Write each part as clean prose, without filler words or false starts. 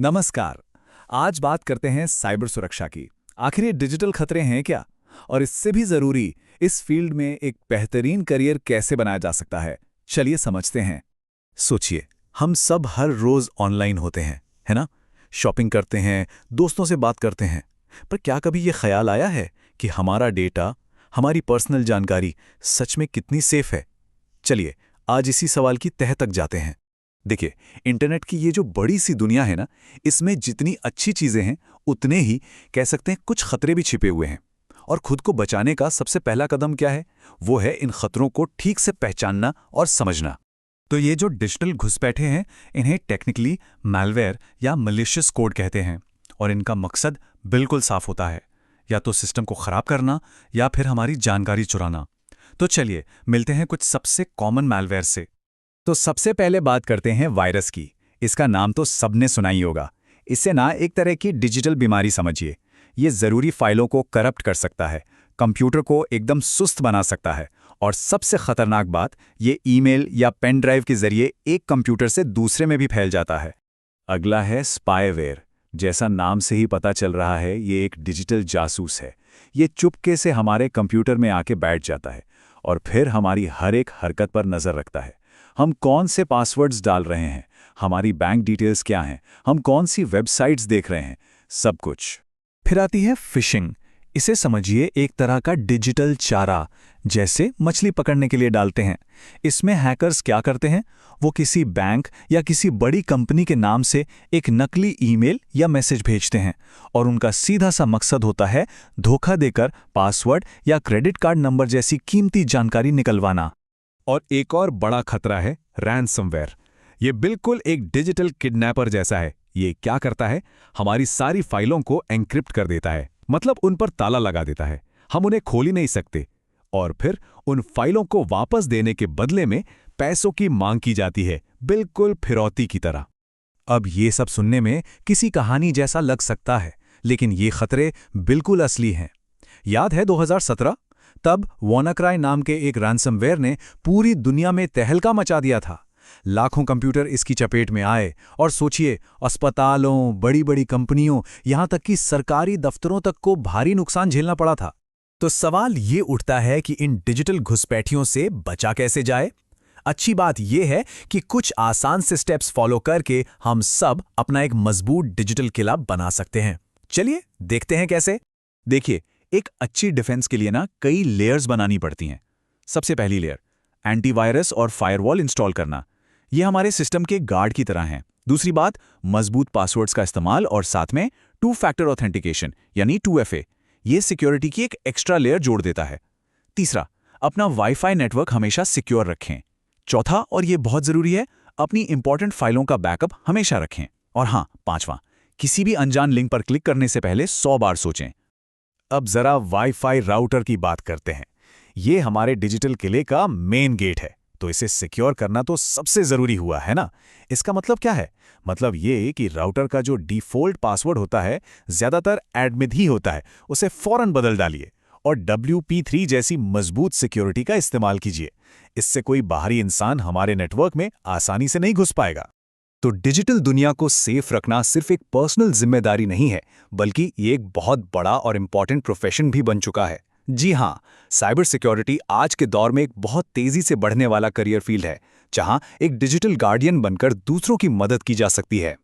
नमस्कार। आज बात करते हैं साइबर सुरक्षा की। आखिर ये डिजिटल खतरे हैं क्या? और इससे भी ज़रूरी, इस फील्ड में एक बेहतरीन करियर कैसे बनाया जा सकता है? चलिए समझते हैं। सोचिए, हम सब हर रोज़ ऑनलाइन होते हैं, है ना? शॉपिंग करते हैं, दोस्तों से बात करते हैं। पर क्या कभी ये ख्याल आया है कि हमारा डेटा, हमारी पर्सनल जानकारी सच में कितनी सेफ है? चलिए, आज इसी सवाल की तह तक जाते हैं। देखिए, इंटरनेट की ये जो बड़ी सी दुनिया है ना, इसमें जितनी अच्छी चीज़ें हैं, उतने ही कह सकते हैं कुछ खतरे भी छिपे हुए हैं। और खुद को बचाने का सबसे पहला कदम क्या है? वो है इन खतरों को ठीक से पहचानना और समझना। तो ये जो डिजिटल घुसपैठे हैं, इन्हें टेक्निकली मैलवेयर या मलिशियस कोड कहते हैं। और इनका मकसद बिल्कुल साफ होता है, या तो सिस्टम को खराब करना या फिर हमारी जानकारी चुराना। तो चलिए मिलते हैं कुछ सबसे कॉमन मैलवेयर से। तो सबसे पहले बात करते हैं वायरस की। इसका नाम तो सबने सुना ही होगा। इससे ना एक तरह की डिजिटल बीमारी समझिए। ये ज़रूरी फाइलों को करप्ट कर सकता है, कंप्यूटर को एकदम सुस्त बना सकता है, और सबसे खतरनाक बात, ये ईमेल या पेन ड्राइव के जरिए एक कंप्यूटर से दूसरे में भी फैल जाता है। अगला है स्पाईवेयर। जैसा नाम से ही पता चल रहा है, ये एक डिजिटल जासूस है। ये चुपके से हमारे कंप्यूटर में आके बैठ जाता है और फिर हमारी हर एक हरकत पर नज़र रखता है। हम कौन से पासवर्ड्स डाल रहे हैं, हमारी बैंक डिटेल्स क्या हैं, हम कौन सी वेबसाइट्स देख रहे हैं, सब कुछ। फिर आती है फिशिंग। इसे समझिए एक तरह का डिजिटल चारा, जैसे मछली पकड़ने के लिए डालते हैं। इसमें हैकर्स क्या करते हैं? वो किसी बैंक या किसी बड़ी कंपनी के नाम से एक नकली ईमेल या मैसेज भेजते हैं, और उनका सीधा सा मकसद होता है धोखा देकर पासवर्ड या क्रेडिट कार्ड नंबर जैसी कीमती जानकारी निकलवाना। और एक और बड़ा खतरा है रैनसमवेयर। ये बिल्कुल एक डिजिटल किडनैपर जैसा है। ये क्या करता है? हमारी सारी फाइलों को एन्क्रिप्ट कर देता है, मतलब उन पर ताला लगा देता है। हम उन्हें खोल ही नहीं सकते, और फिर उन फाइलों को वापस देने के बदले में पैसों की मांग की जाती है, बिल्कुल फिरौती की तरह। अब ये सब सुनने में किसी कहानी जैसा लग सकता है, लेकिन ये खतरे बिल्कुल असली हैं। याद है 2017? तब WannaCry नाम के एक रैनसमवेयर ने पूरी दुनिया में तहलका मचा दिया था। लाखों कंप्यूटर इसकी चपेट में आए, और सोचिए, अस्पतालों, बड़ी-बड़ी कंपनियों, यहां तक कि सरकारी दफ्तरों तक को भारी नुकसान झेलना पड़ा था। तो सवाल ये उठता है कि इन डिजिटल घुसपैठियों से बचा कैसे जाए? अच्छी बात यह है कि कुछ आसान से स्टेप्स फॉलो करके हम सब अपना एक मजबूत डिजिटल किला बना सकते हैं। चलिए देखते हैं कैसे। देखिए, एक अच्छी डिफेंस के लिए ना कई लेयर्स बनानी पड़ती हैं। सबसे पहली लेयर, एंटीवायरस और फायरवॉल इंस्टॉल करना। ये हमारे सिस्टम के गार्ड की तरह हैं। दूसरी बात, मजबूत पासवर्ड्स का इस्तेमाल, और साथ में टू फैक्टर ऑथेंटिकेशन यानी 2FA। ये सिक्योरिटी की एक एक्स्ट्रा लेयर जोड़ देता है। तीसरा, अपना वाईफाई नेटवर्क हमेशा सिक्योर रखें। चौथा, और ये बहुत ज़रूरी है, अपनी इंपॉर्टेंट फाइलों का बैकअप हमेशा रखें। और हाँ, पांचवा, किसी भी अनजान लिंक पर क्लिक करने से पहले 100 बार सोचें। अब जरा वाईफाई राउटर की बात करते हैं। ये हमारे डिजिटल किले का मेन गेट है, तो इसे सिक्योर करना तो सबसे जरूरी हुआ, है ना? इसका मतलब क्या है? मतलब ये कि राउटर का जो डिफॉल्ट पासवर्ड होता है, ज्यादातर एडमिन ही होता है, उसे फौरन बदल डालिए, और WP3 जैसी मजबूत सिक्योरिटी का इस्तेमाल कीजिए। इससे कोई बाहरी इंसान हमारे नेटवर्क में आसानी से नहीं घुस पाएगा। तो डिजिटल दुनिया को सेफ रखना सिर्फ एक पर्सनल जिम्मेदारी नहीं है, बल्कि ये एक बहुत बड़ा और इंपॉर्टेंट प्रोफेशन भी बन चुका है। जी हाँ, साइबर सिक्योरिटी आज के दौर में एक बहुत तेजी से बढ़ने वाला करियर फील्ड है, जहां एक डिजिटल गार्डियन बनकर दूसरों की मदद की जा सकती है।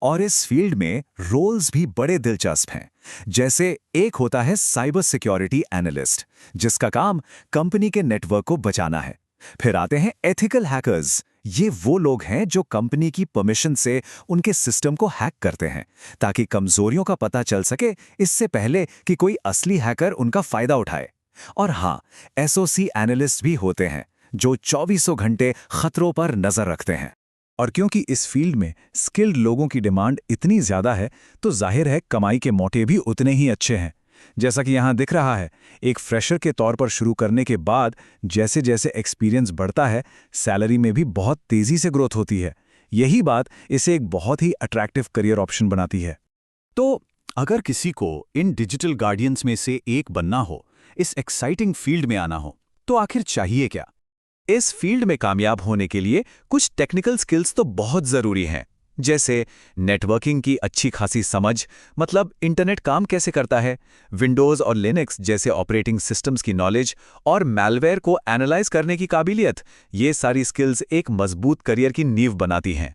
और इस फील्ड में रोल्स भी बड़े दिलचस्प हैं। जैसे एक होता है साइबर सिक्योरिटी एनालिस्ट, जिसका काम कंपनी के नेटवर्क को बचाना है। फिर आते हैं एथिकल हैकर्स। ये वो लोग हैं जो कंपनी की परमिशन से उनके सिस्टम को हैक करते हैं, ताकि कमजोरियों का पता चल सके इससे पहले कि कोई असली हैकर उनका फायदा उठाए। और हाँ, SOC एनालिस्ट भी होते हैं, जो 24 घंटे खतरों पर नजर रखते हैं। और क्योंकि इस फील्ड में स्किल्ड लोगों की डिमांड इतनी ज्यादा है, तो जाहिर है कमाई के मौके भी उतने ही अच्छे हैं। जैसा कि यहाँ दिख रहा है, एक फ्रेशर के तौर पर शुरू करने के बाद जैसे जैसे एक्सपीरियंस बढ़ता है, सैलरी में भी बहुत तेजी से ग्रोथ होती है। यही बात इसे एक बहुत ही अट्रैक्टिव करियर ऑप्शन बनाती है। तो अगर किसी को इन डिजिटल गार्डियंस में से एक बनना हो, इस एक्साइटिंग फील्ड में आना हो, तो आखिर चाहिए क्या? इस फील्ड में कामयाब होने के लिए कुछ टेक्निकल स्किल्स तो बहुत जरूरी हैं। जैसे नेटवर्किंग की अच्छी खासी समझ, मतलब इंटरनेट काम कैसे करता है, विंडोज़ और लिनक्स जैसे ऑपरेटिंग सिस्टम्स की नॉलेज और मैलवेयर को एनालाइज करने की काबिलियत, ये सारी स्किल्स एक मजबूत करियर की नींव बनाती हैं।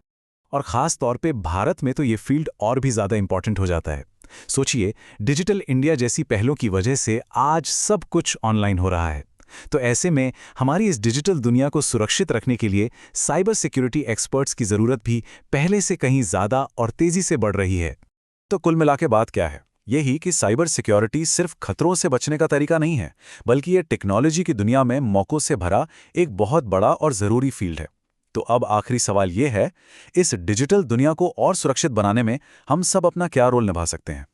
और ख़ास तौर पे भारत में तो ये फील्ड और भी ज़्यादा इंपॉर्टेंट हो जाता है। सोचिए, डिजिटल इंडिया जैसी पहलों की वजह से आज सब कुछ ऑनलाइन हो रहा है। तो ऐसे में हमारी इस डिजिटल दुनिया को सुरक्षित रखने के लिए साइबर सिक्योरिटी एक्सपर्ट्स की ज़रूरत भी पहले से कहीं ज़्यादा और तेज़ी से बढ़ रही है। तो कुल मिला के बात क्या है? यही कि साइबर सिक्योरिटी सिर्फ खतरों से बचने का तरीका नहीं है, बल्कि ये टेक्नोलॉजी की दुनिया में मौक़ों से भरा एक बहुत बड़ा और ज़रूरी फील्ड है। तो अब आखिरी सवाल ये है, इस डिजिटल दुनिया को और सुरक्षित बनाने में हम सब अपना क्या रोल निभा सकते हैं?